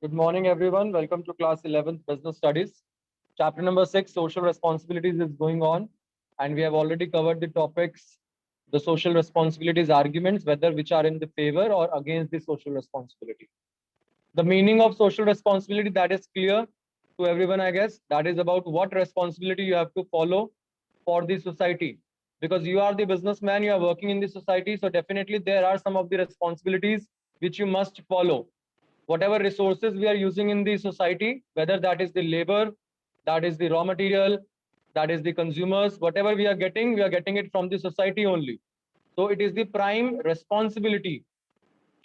Good morning, everyone. Welcome to class 11th Business Studies. Chapter number 6, Social Responsibilities is going on. And we have already covered the topics, the social responsibilities arguments, whether which are in the favor or against the social responsibility. The meaning of social responsibility, that is clear to everyone, I guess. That is about what responsibility you have to follow for the society. Because you are the businessman, you are working in the society. So definitely there are some of the responsibilities which you must follow. Whatever resources we are using in the society, whether that is the labor, that is the raw material, that is the consumers, whatever we are getting it from the society only. So it is the prime responsibility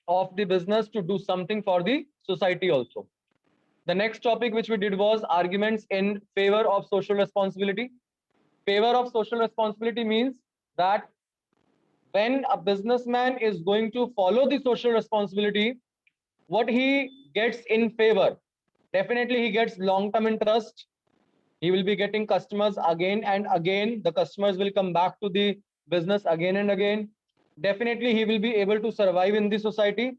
of the business to do something for the society also. The next topic which we did was arguments in favor of social responsibility. Favor of social responsibility means that when a businessman is going to follow the social responsibility, what he gets in favor, definitely he gets long-term interest. He will be getting customers again and again. The customers will come back to the business again and again. Definitely he will be able to survive in the society.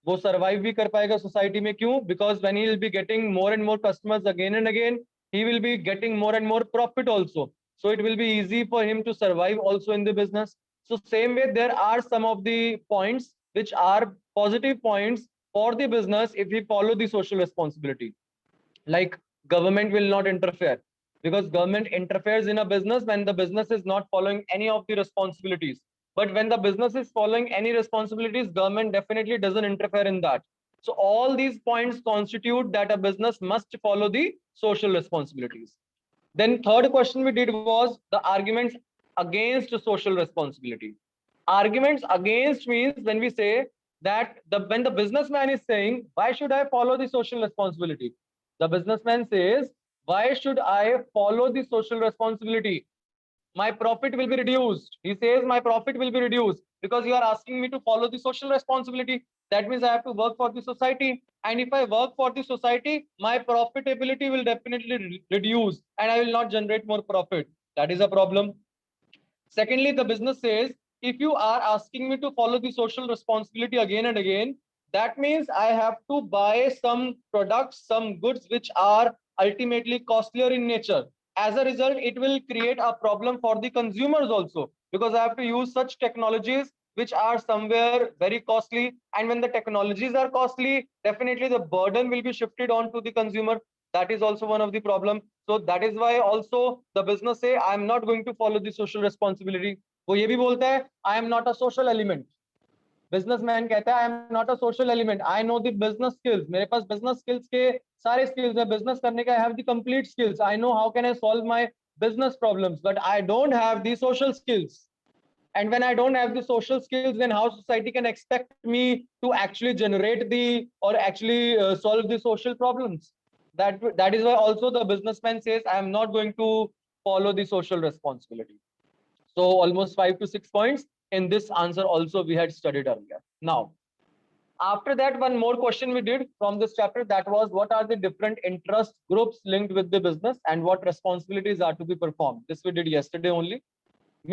वो survive भी कर पाएगा society में, क्यों? Because when he will be getting more and more customers again and again, he will be getting more and more profit also. So it will be easy for him to survive also in the business. So same way, there are some of the points which are positive points for the business if we follow the social responsibility. Like government will not interfere, because government interferes in a business when the business is not following any of the responsibilities. But when the business is following any responsibilities, government definitely doesn't interfere in that. So all these points constitute that a business must follow the social responsibilities. Then third question we did was the arguments against social responsibility. Arguments against means when we say that when the businessman is saying, why should I follow the social responsibility? The businessman says, why should I follow the social responsibility? My profit will be reduced. He says my profit will be reduced because you are asking me to follow the social responsibility. That means I have to work for the society. And if I work for the society, my profitability will definitely reduce and I will not generate more profit. That is a problem. Secondly, the business says, if you are asking me to follow the social responsibility again and again, that means I have to buy some products, some goods which are ultimately costlier in nature. As a result, it will create a problem for the consumers also, because I have to use such technologies which are somewhere very costly. And when the technologies are costly, definitely the burden will be shifted on to the consumer. That is also one of the problem. So that is why also the business say I am not going to follow the social responsibility. वो ये भी बोलता है I am not a social element. Businessman कहता है I am not a social element, I know the business skills, मेरे पास business skills के सारे स्किल्स है, बिजनेस करने का I have the complete skills, I know how can I solve my business problems, but I don't have the social skills. And when I don't have the social skills, then how society can expect me to actually generate the or actually solve the social problems? That is why also the businessman says I am not going to follow the social responsibility. So almost 5 to 6 points in this answer also we had studied earlier. Now, after that, one more question we did from this chapter, that was what are the different interest groups linked with the business and what responsibilities are to be performed. This we did yesterday only.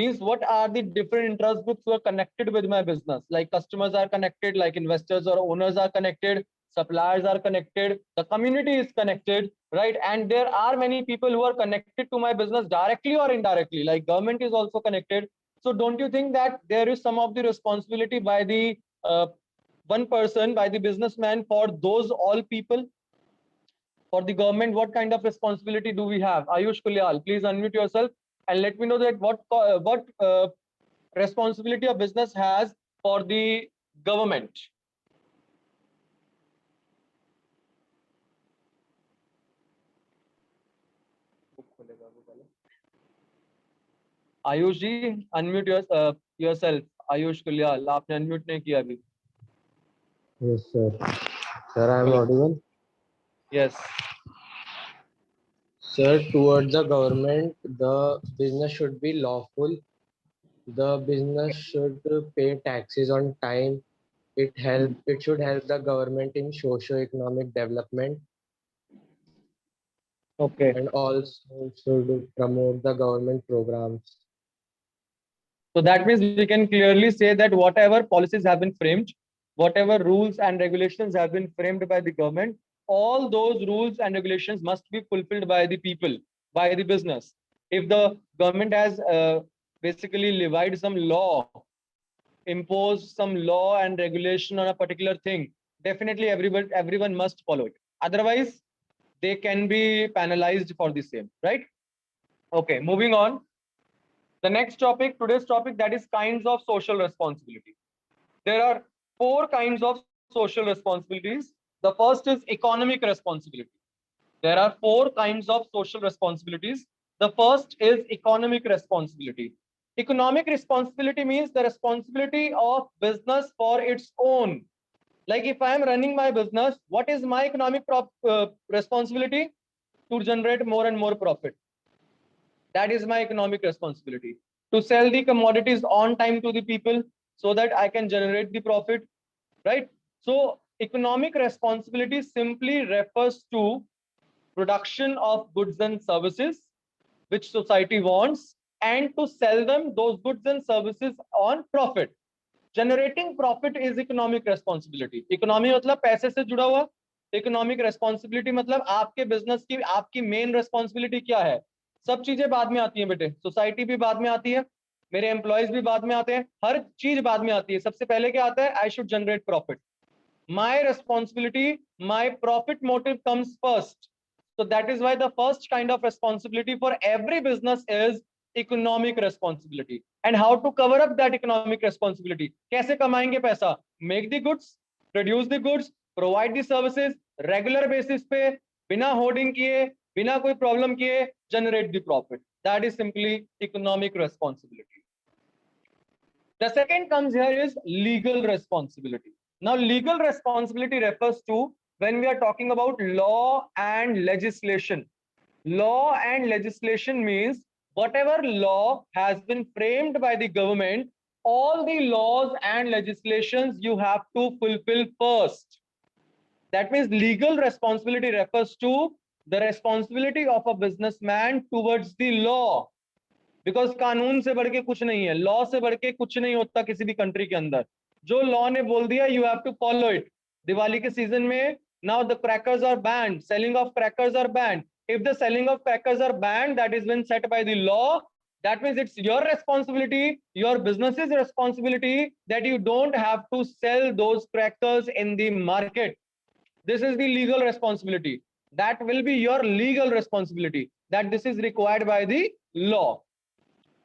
Means what are the different interest groups who are connected with my business, like customers are connected, like investors or owners are connected, suppliers are connected, the community is connected, right? And there are many people who are connected to my business directly or indirectly, like government is also connected. So don't you think that there is some of the responsibility by the one person, by the businessman, for those all people? For the government, what kind of responsibility do we have? Ayush Kulyal, please unmute yourself and let me know that what responsibility a business has for the government. Ayush ji, unmute yourself. Ayush Kulyal, आपने unmute नहीं किया अभी. Yes, sir. Sir, I am audible? Yes. Sir, towards the government, the business should be lawful. The business should pay taxes on time. It should help the government in socio-economic development. Okay. And also should promote the government programs. So that means we can clearly say that whatever policies have been framed, whatever rules and regulations have been framed by the government, all those rules and regulations must be fulfilled by the people, by the business. If the government has basically levied some law, imposed some law and regulation on a particular thing, definitely everyone must follow it. Otherwise, they can be penalized for the same, right? Okay, moving on. The next topic, today's topic, that is kinds of social responsibility. There are four kinds of social responsibilities. The first is economic responsibility. There are four kinds of social responsibilities. The first is economic responsibility. Economic responsibility means the responsibility of business for its own. Like if I am running my business, what is my economic responsibility? To generate more and more profit. That is my economic responsibility. To sell the commodities on time to the people so that I can generate the profit, right? So economic responsibility simply refers to production of goods and services which society wants, and to sell them those goods and services on profit. Generating profit is economic responsibility. Economy मतलब पैसे से जुड़ा हुआ. Economic responsibility मतलब आपके business की आपकी main responsibility क्या है? सब चीजें बाद में आती हैं बेटे. Society भी बाद में आती है, मेरे employees भी बाद में आते हैं, हर चीज बाद में आती है. सबसे पहले क्या आता है? I should generate profit. My responsibility, my profit motive comes first. So that is why the first kind of responsibility for every business is economic responsibility. And how to cover up that economic responsibility? कैसे कमाएंगे पैसा? Make the goods, produce the goods, provide the services, regular basis पे, बिना hoarding किए, बिना कोई problem किए, generate the profit. That is simply economic responsibility. The second comes here is legal responsibility. Now, legal responsibility refers to when we are talking about law and legislation. Law and legislation means whatever law has been framed by the government, all the laws and legislations you have to fulfill first. That means legal responsibility refers to the responsibility of a businessman towards the law. Because कानून से बढ़ के कुछ नहीं है, law से बढ़ के कुछ नहीं होता किसी भी कंट्री के अंदर. जो लॉ ने बोल दिया you have to follow it. Diwali के सीजन में now the crackers are banned, selling of crackers are banned. If the selling of crackers are banned, that is been set by the law. That means it's your responsibility, your business's responsibility that you don't have to sell those crackers in the market. This is the legal responsibility. That will be your legal responsibility, that this is required by the law.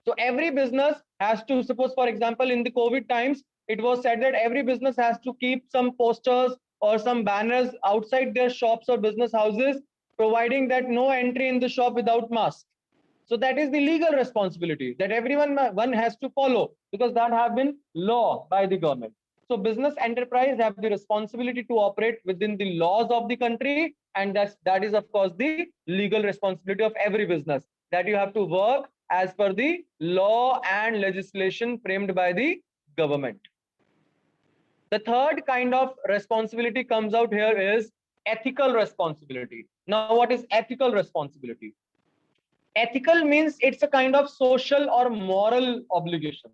So every business has to, suppose for example in the COVID times, it was said that every business has to keep some posters or some banners outside their shops or business houses, providing that no entry in the shop without mask. So that is the legal responsibility that one has to follow, because that have been law by the government. So business enterprise have the responsibility to operate within the laws of the country, and that is of course the legal responsibility of every business, that you have to work as per the law and legislation framed by the government. The third kind of responsibility comes out here is ethical responsibility. Now, what is ethical responsibility? Ethical means it's a kind of social or moral obligations.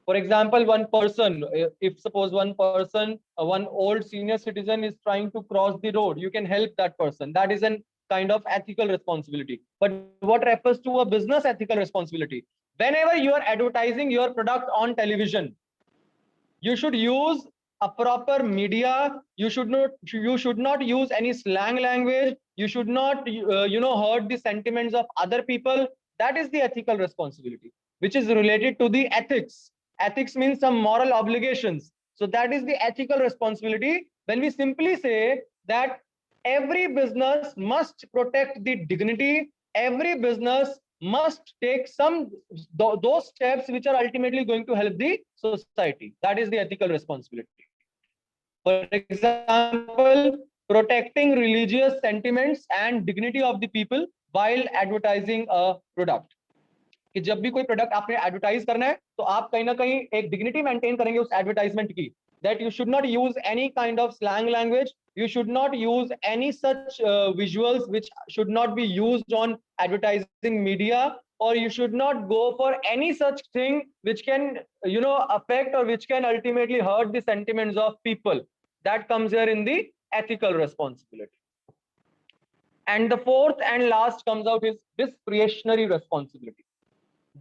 For example, one person, if suppose one person, one old senior citizen is trying to cross the road, you can help that person. That is an kind of ethical responsibility. But what refers to a business ethical responsibility? Whenever you are advertising your product on television, you should use a proper media. You should not use any slang language. You should not hurt the sentiments of other people. That is the ethical responsibility, which is related to the ethics. Ethics means some moral obligations. So that is the ethical responsibility. When we simply say that every business must protect the dignity, every business must take those steps which are ultimately going to help the society. That is the ethical responsibility. For example, protecting religious sentiments and dignity of the people while advertising a product. कि जब भी कोई product आपने advertise करना है तो आप कहीं ना कहीं एक डिग्निटी मेंटेन करेंगे उस एडवर्टाइजमेंट की, that you should not use any kind of slang language, you should not use any such visuals which should not be used on advertising media, or you should not go for any such thing which can affect or which can ultimately hurt the sentiments of people. That comes here in the ethical responsibility. And the fourth and last comes out is discretionary responsibility.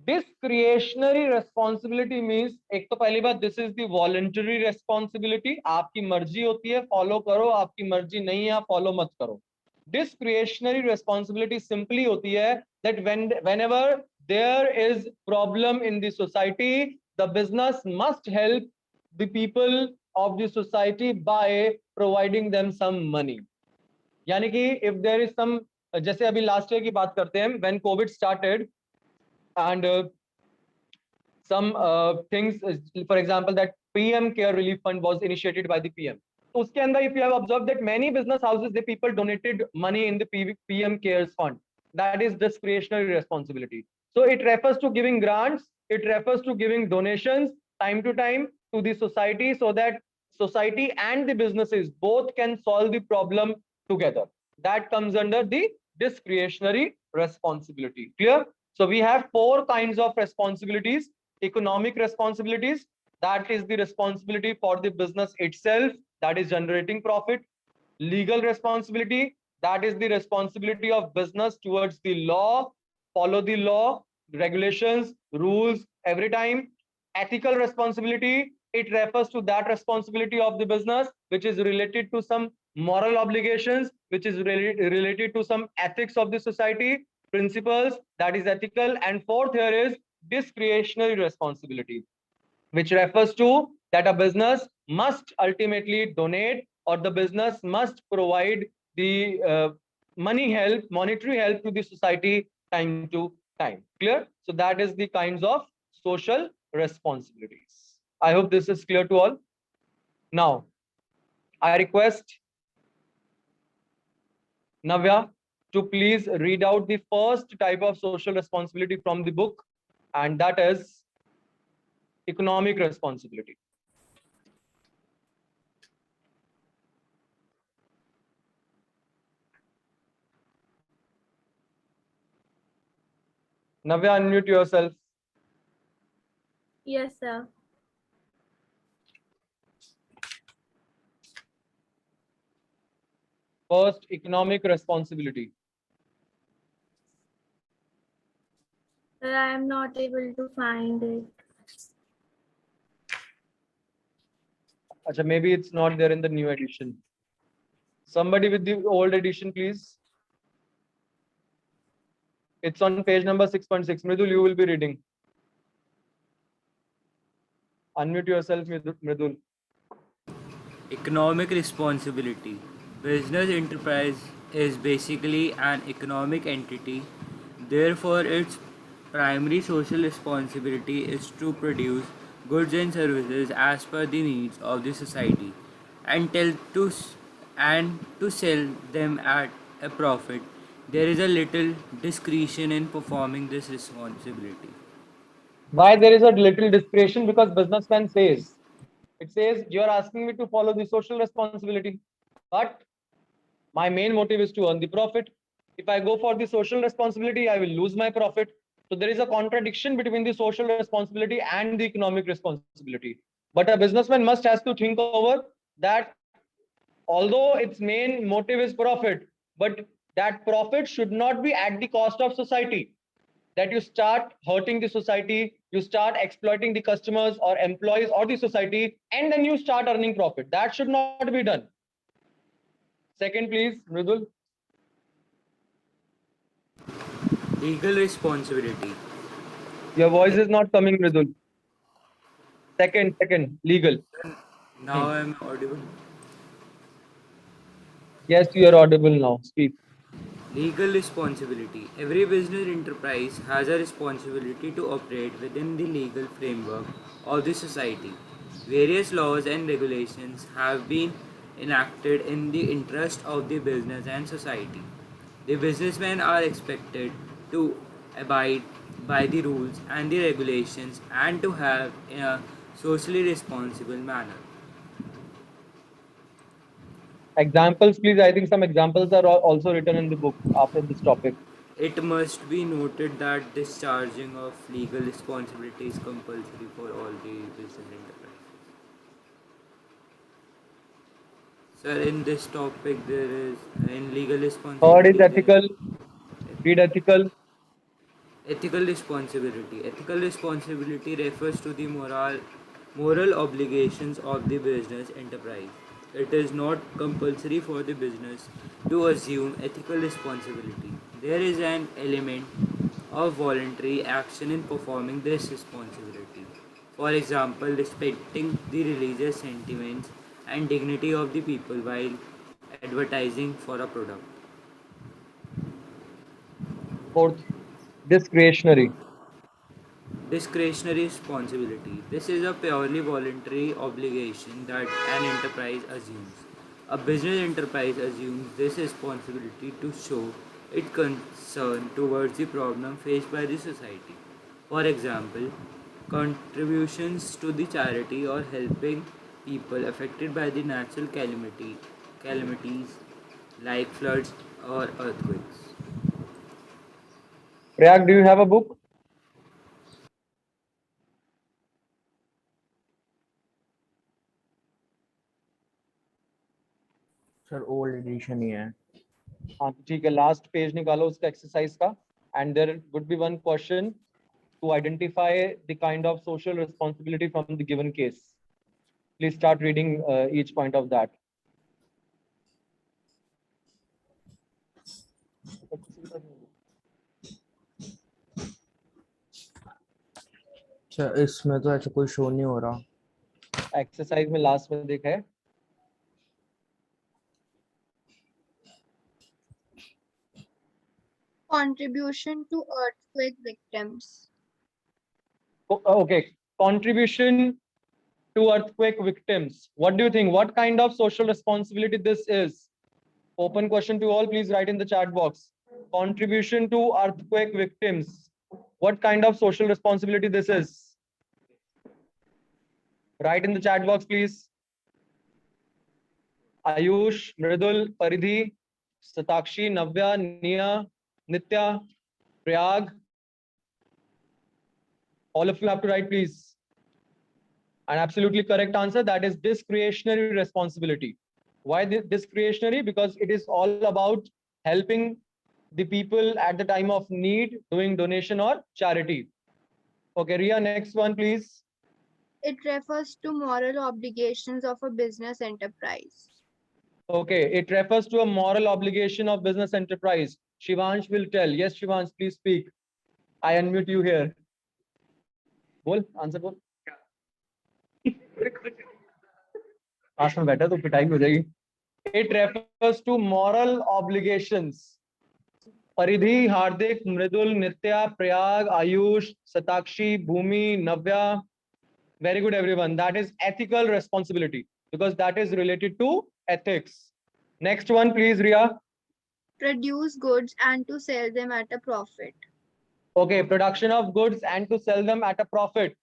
Discretionary responsibility means एक तो पहली बात, this is the voluntary responsibility. आपकी मर्जी होती है, follow करो, आपकी मर्जी नहीं है, follow मत करो. Discretionary responsibility simply होती है that whenever there is problem in the society, the business must help the people of the society by providing them some money. यानी कि if there is some, जैसे अभी last year की बात करते हैं, when COVID started and some things, for example, that PM Care Relief Fund was initiated by the PM. उसके अंदर if you have observed that many business houses, the people donated money in the PM Cares Fund. That is discretionary responsibility. So it refers to giving grants, it refers to giving donations time to time to the society so that society and the businesses both can solve the problem together. That comes under the discretionary responsibility. Clear? So we have four kinds of responsibilities. Economic responsibilities, that is the responsibility for the business itself, that is generating profit. Legal responsibility, that is the responsibility of business towards the law, follow the law, regulations, rules every time. Ethical responsibility, it refers to that responsibility of the business which is related to some moral obligations, which is related to some ethics of the society, principles, that is ethical. And fourth here is discretionary responsibility, which refers to that a business must ultimately donate or the business must provide the monetary help to the society time to time. Clear? So that is the kinds of social responsibilities. I hope this is clear to all. Now, I request Navya to please read out the first type of social responsibility from the book, and that is economic responsibility. Navya, unmute yourself. Yes, sir. First, economic responsibility. Sir, I am not able to find it. Acha, maybe it's not there in the new edition. Somebody with the old edition, please. It's on page number 6.6. Mridul, you will be reading. Unmute yourself, Mridul. Economic responsibility. Business enterprise is basically an economic entity. Therefore, its primary social responsibility is to produce goods and services as per the needs of the society and to sell them at a profit. There is a little discretion in performing this responsibility. Why there is a little discretion? Because businessman says, it says you are asking me to follow the social responsibility, but my main motive is to earn the profit. If I go for the social responsibility, I will lose my profit. So there is a contradiction between the social responsibility and the economic responsibility. But a businessman must has to think over that although its main motive is profit, but that profit should not be at the cost of society. That you start hurting the society, you start exploiting the customers or employees or the society, and then you start earning profit. That should not be done. Second, please, Mridul. Legal responsibility. Your voice is not coming, Mridul. Second, legal. Now I am audible. Yes, you are audible now. Speak. Legal responsibility. Every business enterprise has a responsibility to operate within the legal framework of the society. Various laws and regulations have been enacted in the interest of the business and society. The businessmen are expected to abide by the rules and the regulations and to have in a socially responsible manner. Examples, please. I think some examples are also written in the book after this topic. It must be noted that discharging of legal responsibility is compulsory for all the business enterprises. Sir, in this topic, there is in legal Third is responsibility. ethical. Read ethical. Ethical responsibility. Ethical responsibility refers to the moral obligations of the business enterprise. It is not compulsory for the business to assume ethical responsibility. There is an element of voluntary action in performing this responsibility. For example, respecting the religious sentiments and dignity of the people while advertising for a product. Fourth, discretionary. Discretionary responsibility. This is a purely voluntary obligation that an enterprise assumes. A business enterprise assumes this responsibility to show its concern towards the problem faced by the society. For example, contributions to the charity or helping people affected by the natural calamities like floods or earthquakes. Prayag, do you have a book? Sir old edition ही है. हाँ तो ठीक है, last page निकालो उसका exercise का. And there would be one question to identify the kind of social responsibility from the given case. Please start reading each point of that. Sir इसमें तो ऐसा कोई शो नहीं हो रहा. एक्सरसाइज में लास्ट में देखा है. Contribution to earthquake victims. Okay, contribution to earthquake victims. What do you think? What kind of social responsibility this is? Open question to all. Please write in the chat box. Contribution to earthquake victims. What kind of social responsibility this is? Write in the chat box, please. Ayush, Mridul, Paridhi, Satakshi, Navya, Nia, Nitya, Prayag. All of you have to write, please. An absolutely correct answer, that is discretionary responsibility. Why discretionary? Because it is all about helping the people at the time of need, doing donation or charity. Okay, Ria, next one, please. It refers to moral obligations of a business enterprise. Okay, it refers to a moral obligation of business enterprise. Shivansh will tell. Yes, Shivansh, please speak. I unmute you here. बोल answer बोल. पास में बैठा तो पिटाई हो जाएगी. It refers to moral obligations. Paridhi, Hardik, Mridul, Nitya, Prayag, Ayush, Satakshi, Bhumi, Navya. Very good, everyone. That is ethical responsibility because that is related to ethics. Next one, please, Ria. Produce goods and to sell them at a profit. Okay, production of goods and to sell them at a profit.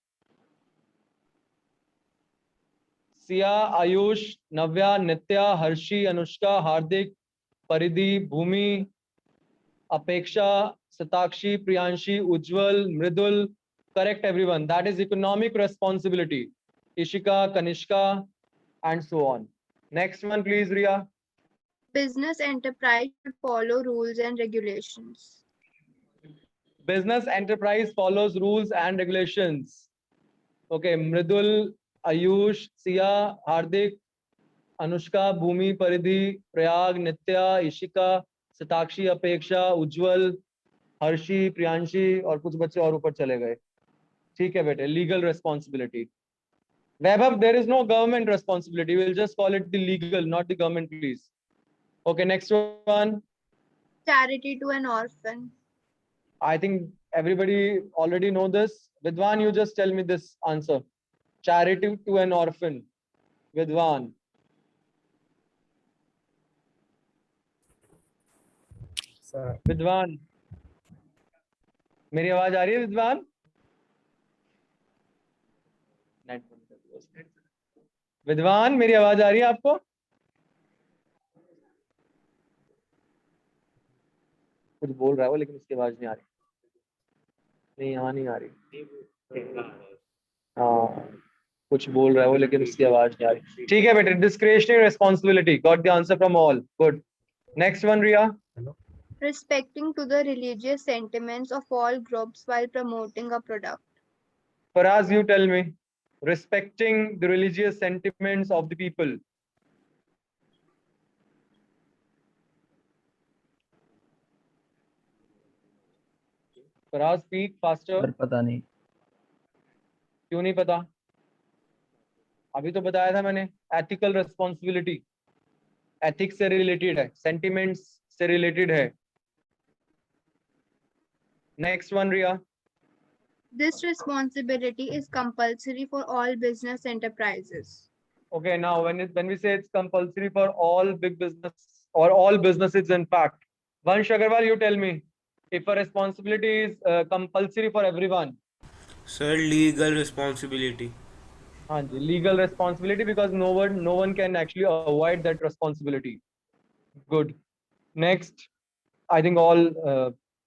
Sia, Ayush, Navya, Nitya, Harshi, Anushka, Hardik, Paridhi, Bhumi, Apeksha, Satakshi, Priyanshi, Ujjwal, Mridul. Correct, everyone. That is economic responsibility. Ishika, Kanishka, and so on. Next one, please, Ria. Business enterprise should follow rules and regulations. Business enterprise follows rules and regulations. Okay, Mridul, Ayush, Sia, Hardik, Anushka, Bhumi, Paridhi, Prayag, Nitya, Ishika, Satakshi, Apeksha, Ujjwal, Harshi, Priyanshi और कुछ बच्चे और ऊपर चले गए. ठीक है बेटे. Legal responsibility. Vaibhav, there is no government responsibility. Will just call it the legal, not the government, please. Okay, next one. Charity to an orphan. I think everybody already know this. Vidwan, you just tell me this answer. Charity to an orphan. Vidwan. Sir, विद्वान, मेरी आवाज आ रही है विद्वान? विद्वान, मेरी आवाज आ रही है आपको? कुछ बोल रहा है वो लेकिन उसकी आवाज नहीं आ रही. नहीं, यहाँ नहीं आ रही. हाँ, कुछ बोल रहा है वो लेकिन उसकी आवाज नहीं आ रही. ठीक है बेटे. Discretionary responsibility. Got the answer from all. Good. Next one, Riya. Respecting to the religious sentiments of all groups while promoting a product. Faraz, you tell me. Respecting the religious sentiments of the people. Faraz, speak faster. Sir पता नहीं. क्यों नहीं पता? अभी तो बताया था मैंने. एथिकल रिस्पॉन्सिबिलिटी एथिक्स से रिलेटेड है, सेंटिमेंट्स से रिलेटेड है. Next one Riya. This responsibility is compulsory for all business enterprises. Okay, now when we say it's compulsory for all big business or all businesses, in fact, Vansh Agarwal, you tell me if a responsibility is compulsory for everyone. Sir, legal responsibility. हाँ जी, legal responsibility, because no one can actually avoid that responsibility. Good. Next, I think all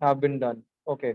have been done. Okay.